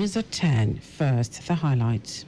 News at 10. First, the highlights.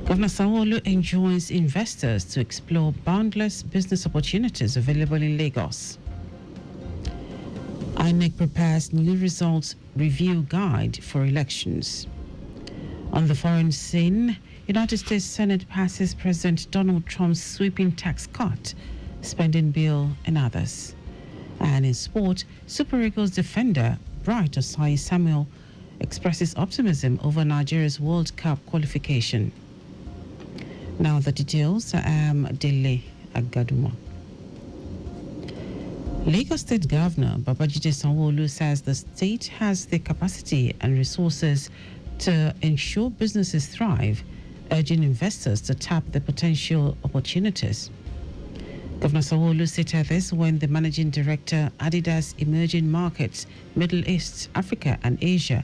Governor Sanwo-Olu enjoins investors to explore boundless business opportunities available in Lagos. INEC prepares new results review guide for elections. On the foreign scene, United States Senate passes President Donald Trump's sweeping tax cut, spending bill, and others. And in sport, Super Eagles defender Bright Osai Samuel expresses optimism over Nigeria's World Cup qualification. Now the details. I am Dele Agadumo. Lagos State Governor Babajide Sanwo-Olu says the state has the capacity and resources to ensure businesses thrive, urging investors to tap the potential opportunities. Governor Sanwo-Olu stated this when the Managing Director, Adidas Emerging Markets, Middle East, Africa and Asia,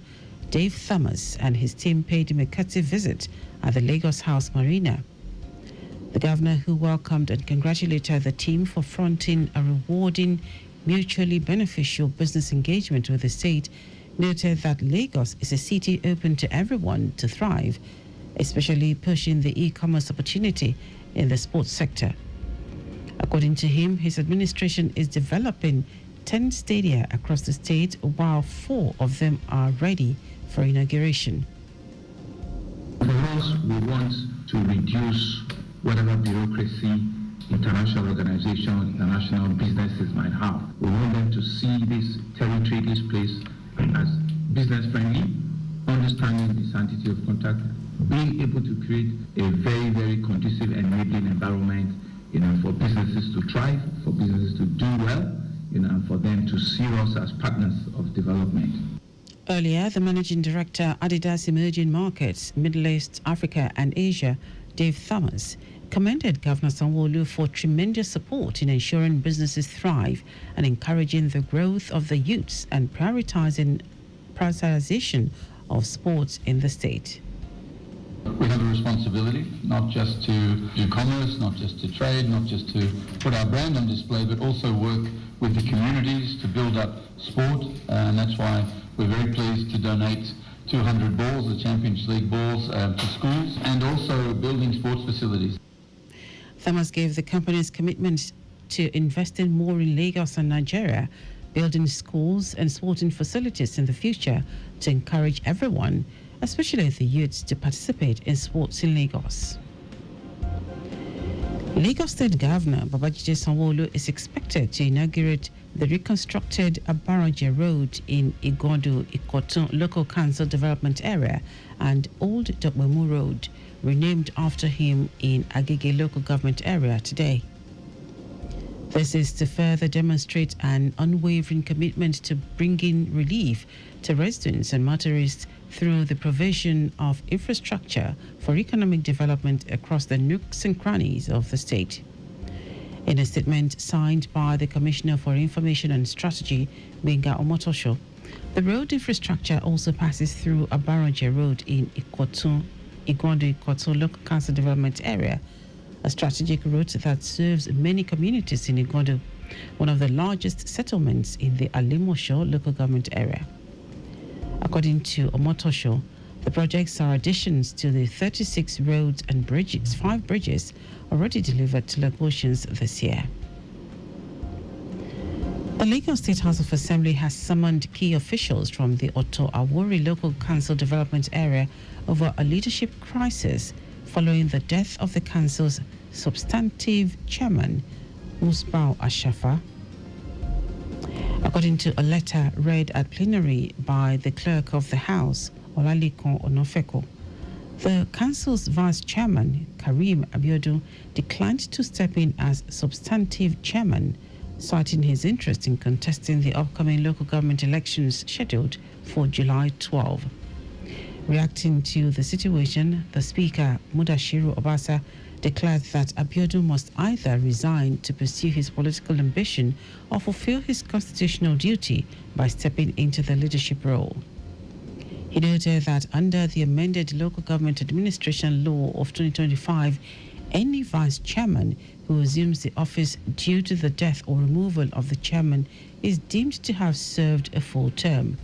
Dave Thomas, and his team paid him a courtesy visit at the Lagos House Marina. The governor, who welcomed and congratulated the team for fronting a rewarding, mutually beneficial business engagement with the state, noted that Lagos is a city open to everyone to thrive, especially pushing the e-commerce opportunity in the sports sector. According to him, his administration is developing 10 stadia across the state, while 4 of them are ready for inauguration. For us, we want to reduce whatever bureaucracy international organizations, international businesses might have. We want them to see this territory, this place, as business friendly, understanding the sanctity of contact, being able to create a very, very conducive enabling environment, for businesses to thrive, for businesses to do well, and for them to see us as partners of development. Earlier, the Managing Director, Adidas Emerging Markets, Middle East, Africa and Asia, Dave Thomas, commended Governor Sanwo-Olu for tremendous support in ensuring businesses thrive and encouraging the growth of the youths and prioritization of sports in the state. We have a responsibility not just to do commerce, not just to trade, not just to put our brand on display, but also work with the communities to build up sport, and that's why we're very pleased to donate 200 balls, the Champions League balls, to schools, and also building sports facilities. Thomas gave the company's commitment to investing more in Lagos and Nigeria, building schools and sporting facilities in the future to encourage everyone, especially the youths, to participate in sports in Lagos. Lagos State Governor Babajide Sanwo-Olu is expected to inaugurate the reconstructed Abaraje Road in Igbodu-Ikotun Local Council Development Area and Old Dokbemu Road, renamed after him, in Agege Local Government Area today. This is to further demonstrate an unwavering commitment to bringing relief to residents and motorists through the provision of infrastructure for economic development across the nooks and crannies of the state. In a statement signed by the Commissioner for Information and Strategy, Benga Omotosho, the road infrastructure also passes through Abaraje Road in Igbodu-Ikotun Local Council Development Area, a strategic route that serves many communities in Igbodu, one of the largest settlements in the Alimosho local government area. According to Omotosho, the projects are additions to the 36 roads and bridges, 5 bridges already delivered to Lagosians this year. The Lagos State House of Assembly has summoned key officials from the Oto-Awori Local Council Development Area over a leadership crisis following the death of the council's substantive chairman, Musbau Ashafa. According to a letter read at plenary by the clerk of the House, Olalikon Onofeko, the council's vice chairman, Karim Abiodun, declined to step in as substantive chairman, citing his interest in contesting the upcoming local government elections scheduled for July 12. Reacting to the situation, the Speaker, Mudashiru Obasa, declared that Abiodun must either resign to pursue his political ambition or fulfill his constitutional duty by stepping into the leadership role. He noted that under the amended Local Government Administration Law of 2025, any vice chairman who assumes the office due to the death or removal of the chairman is deemed to have served a full term.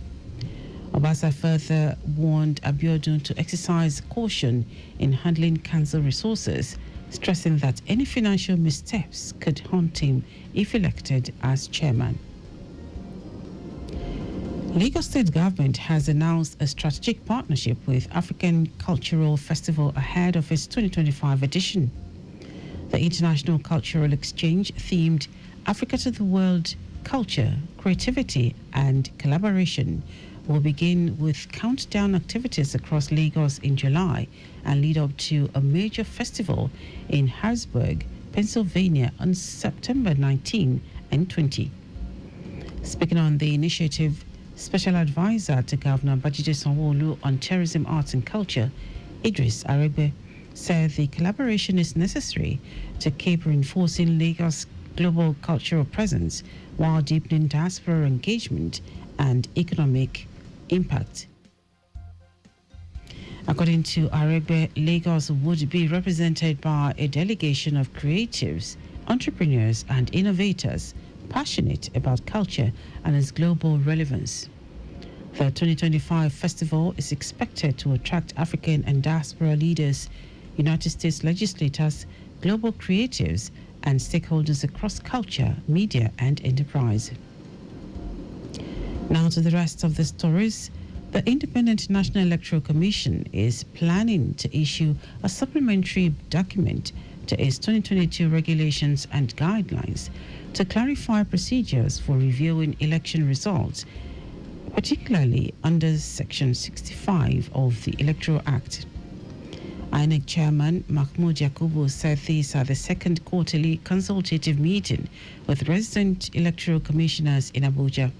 Obasa further warned Abiodun to exercise caution in handling council resources, stressing that any financial missteps could haunt him if elected as chairman. Lagos State government has announced a strategic partnership with African Cultural Festival ahead of its 2025 edition. The International Cultural Exchange themed Africa to the World Culture, Creativity and Collaboration will begin with countdown activities across Lagos in July and lead up to a major festival in Harrisburg, Pennsylvania on September 19 and 20. Speaking on the initiative, Special Advisor to Governor Babajide Sanwo-Olu on Tourism, Arts and Culture, Idris Aregbe, said the collaboration is necessary to keep reinforcing Lagos' global cultural presence while deepening diaspora engagement and economic impact. According to Aregbe, Lagos would be represented by a delegation of creatives, entrepreneurs and innovators passionate about culture and its global relevance. The 2025 festival is expected to attract African and diaspora leaders, United States legislators, global creatives, and stakeholders across culture, media, and enterprise. Now to the rest of the stories. The Independent National Electoral Commission is planning to issue a supplementary document to its 2022 regulations and guidelines to clarify procedures for reviewing election results, particularly under Section 65 of the Electoral Act. INEC Chairman Mahmoud Yakubu said these are the second quarterly consultative meeting with resident electoral commissioners in Abuja.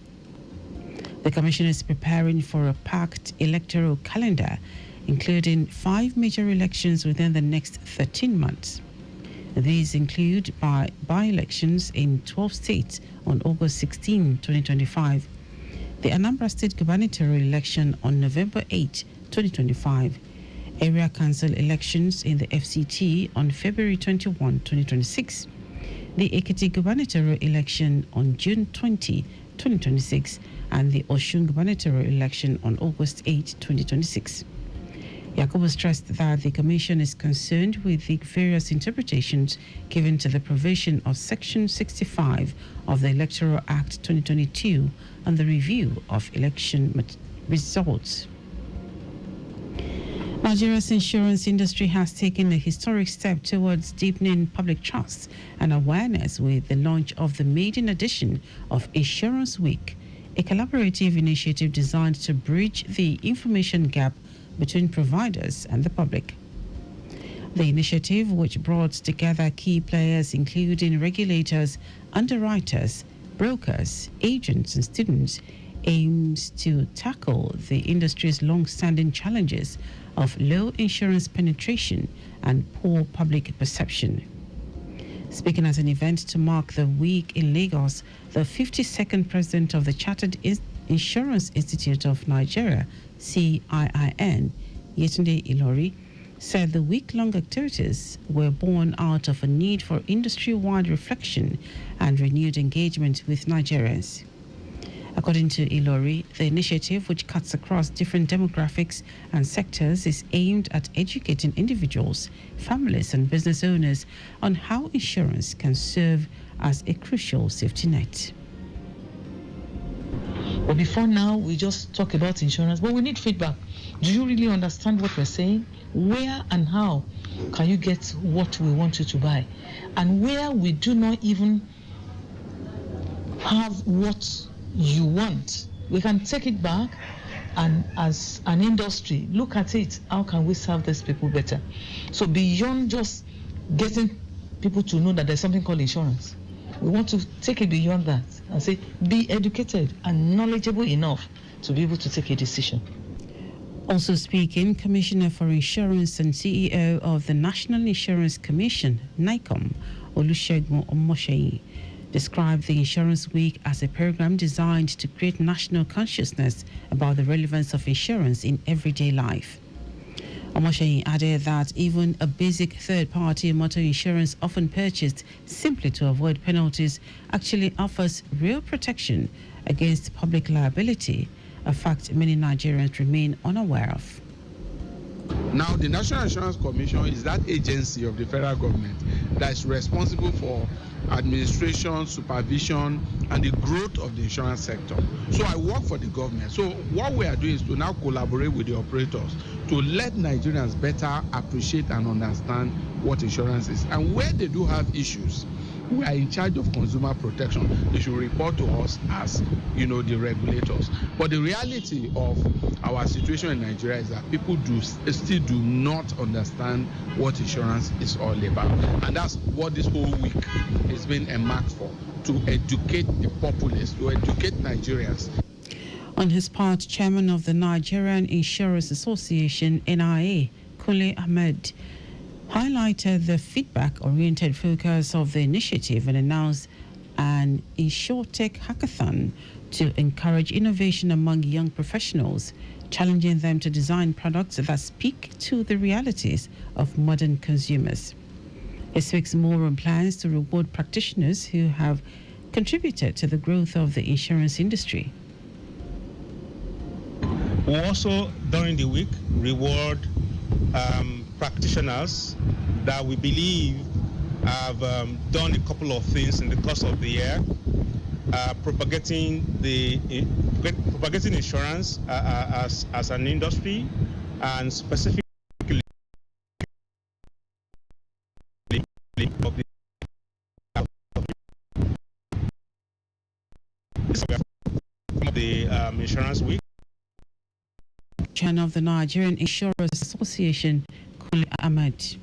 The commission is preparing for a packed electoral calendar, including 5 major elections within the next 13 months. These include by-elections in 12 states on August 16, 2025, the Anambra State gubernatorial election on November 8, 2025, area council elections in the FCT on February 21, 2026, the Ekiti gubernatorial election on June 20, 2026, and the Osun gubernatorial election on August 8, 2026. Yakubu stressed that the Commission is concerned with the various interpretations given to the provision of Section 65 of the Electoral Act 2022 and the review of election results. Nigeria's insurance industry has taken a historic step towards deepening public trust and awareness with the launch of the maiden edition of Insurance Week, a collaborative initiative designed to bridge the information gap between providers and the public. The initiative, which brought together key players including regulators, underwriters, brokers, agents, and students, aims to tackle the industry's long-standing challenges of low insurance penetration and poor public perception. Speaking at an event to mark the week in Lagos, the 52nd president of the Chartered Insurance Institute of Nigeria, CIIN, Yetunde Ilori, said the week-long activities were born out of a need for industry-wide reflection and renewed engagement with Nigerians. According to Ilori, the initiative, which cuts across different demographics and sectors, is aimed at educating individuals, families, and business owners on how insurance can serve as a crucial safety net. But before now, we just talk about insurance, but we need feedback. Do you really understand what we're saying? Where and how can you get what we want you to buy? And where we do not even have what you want, we can take it back and as an industry, look at it. How can we serve these people better? So beyond just getting people to know that there's something called insurance, we want to take it beyond that and say, be educated and knowledgeable enough to be able to take a decision. Also speaking, Commissioner for Insurance and CEO of the National Insurance Commission, NICOM, Olusegun Omosheyin, described the Insurance Week as a program designed to create national consciousness about the relevance of insurance in everyday life. Omosheyin added that even a basic third-party motor insurance often purchased simply to avoid penalties actually offers real protection against public liability a fact many Nigerians remain unaware of. Now, the National Insurance Commission is that agency of the federal government that is responsible for administration, supervision, and the growth of the insurance sector. So I work for the government. So what we are doing is to now collaborate with the operators to let Nigerians better appreciate and understand what insurance is. And where they do have issues, we are in charge of consumer protection. They should report to us as, the regulators. But the reality of our situation in Nigeria is that people still do not understand what insurance is all about. And that's what this whole week has been a mark for, to educate the populace, to educate Nigerians. On his part, Chairman of the Nigerian Insurance Association, NIA, Kule Ahmed, highlighted the feedback-oriented focus of the initiative and announced an InsurTech hackathon to encourage innovation among young professionals, challenging them to design products that speak to the realities of modern consumers. It speaks more on plans to reward practitioners who have contributed to the growth of the insurance industry. We also, during the week, reward practitioners that we believe have done a couple of things in the course of the year, propagating insurance as an industry, and specifically of the insurance week. Chairman of the Nigerian Insurance Association, Kule Ahmed.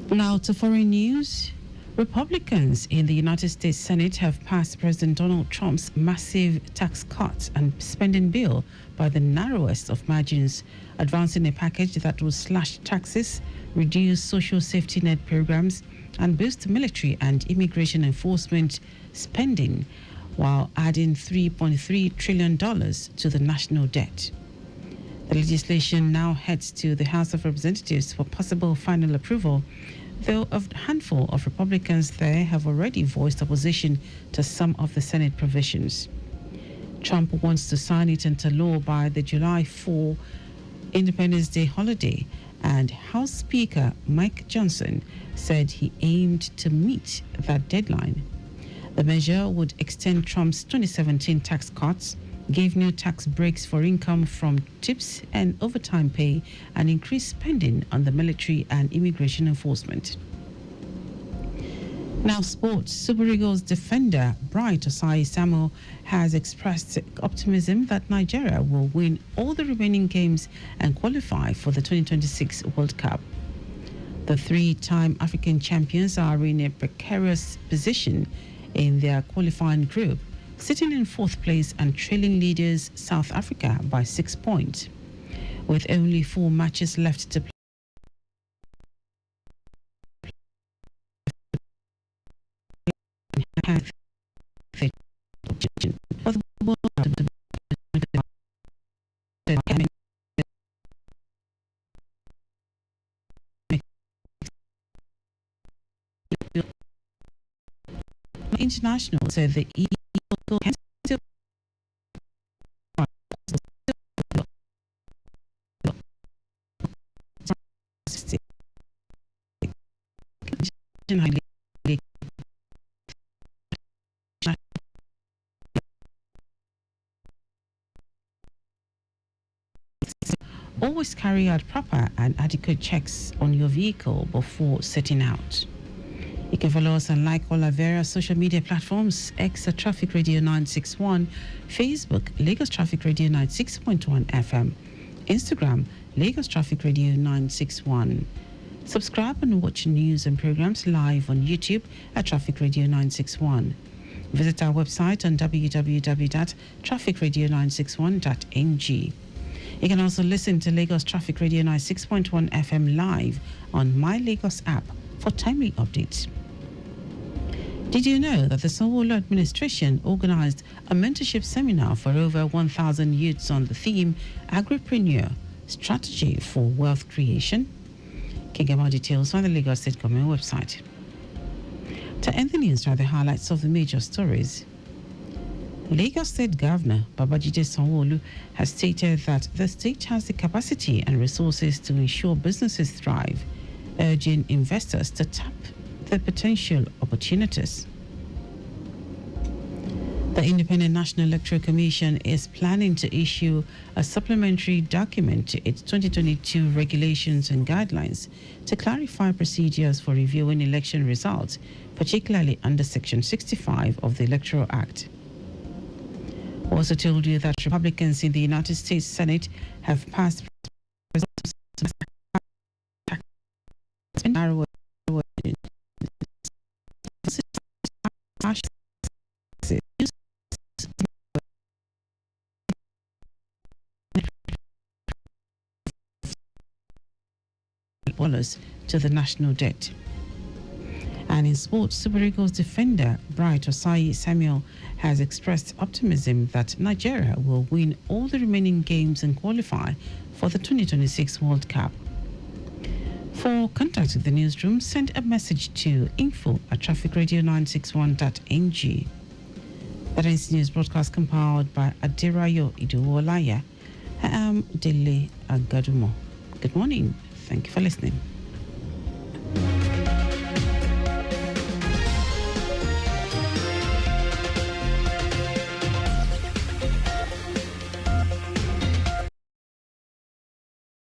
Now to foreign news. Republicans in the United States Senate have passed President Donald Trump's massive tax cuts and spending bill by the narrowest of margins, advancing a package that will slash taxes, reduce social safety net programs, and boost military and immigration enforcement spending, while adding $3.3 trillion to the national debt. The legislation now heads to the House of Representatives for possible final approval, though a handful of Republicans there have already voiced opposition to some of the Senate provisions. Trump wants to sign it into law by the July 4 Independence Day holiday, and House Speaker Mike Johnson said he aimed to meet that deadline. The measure would extend Trump's 2017 tax cuts, give new tax breaks for income from tips and overtime pay, and increase spending on the military and immigration enforcement. Now sports. Super Eagles defender Bright Osai Samuel has expressed optimism that Nigeria will win all the remaining games and qualify for the 2026 World Cup. The three-time African champions are in a precarious position in their qualifying group, sitting in fourth place and trailing leaders South Africa by 6 points. With only 4 matches left to play, International said the Eagle can still always carry out proper and adequate checks on your vehicle before setting out. You can follow us and like all our various social media platforms: X at Traffic Radio 961, Facebook Lagos Traffic Radio 96.1 FM, Instagram Lagos Traffic Radio 961. Subscribe and watch news and programs live on YouTube at Traffic Radio 961. Visit our website on www.trafficradio961.ng. You can also listen to Lagos Traffic Radio 96.1 FM live on My Lagos app for timely updates. Did you know that the Sanwo-Olu administration organized a mentorship seminar for over 1,000 youths on the theme Agripreneur, Strategy for Wealth Creation? You can get more details on the Lagos State Government website. To end the news are the highlights of the major stories. Lagos State Governor Babajide Sanwo-Olu has stated that the state has the capacity and resources to ensure businesses thrive, urging investors to tap the potential opportunities. The Independent National Electoral Commission is planning to issue a supplementary document to its 2022 regulations and guidelines to clarify procedures for reviewing election results, particularly under Section 65 of the Electoral Act. Also told you that Republicans in the United States Senate have passed dollars to the national debt. And in sports, Super Eagles defender Bright Osayi Samuel has expressed optimism that Nigeria will win all the remaining games and qualify for the 2026 World Cup. For contact with the newsroom, send a message to info@trafficradio961.ng. That is news broadcast compiled by Adirayo Iduwolaya. I am Dele Agadumo. Good morning. Thank you for listening.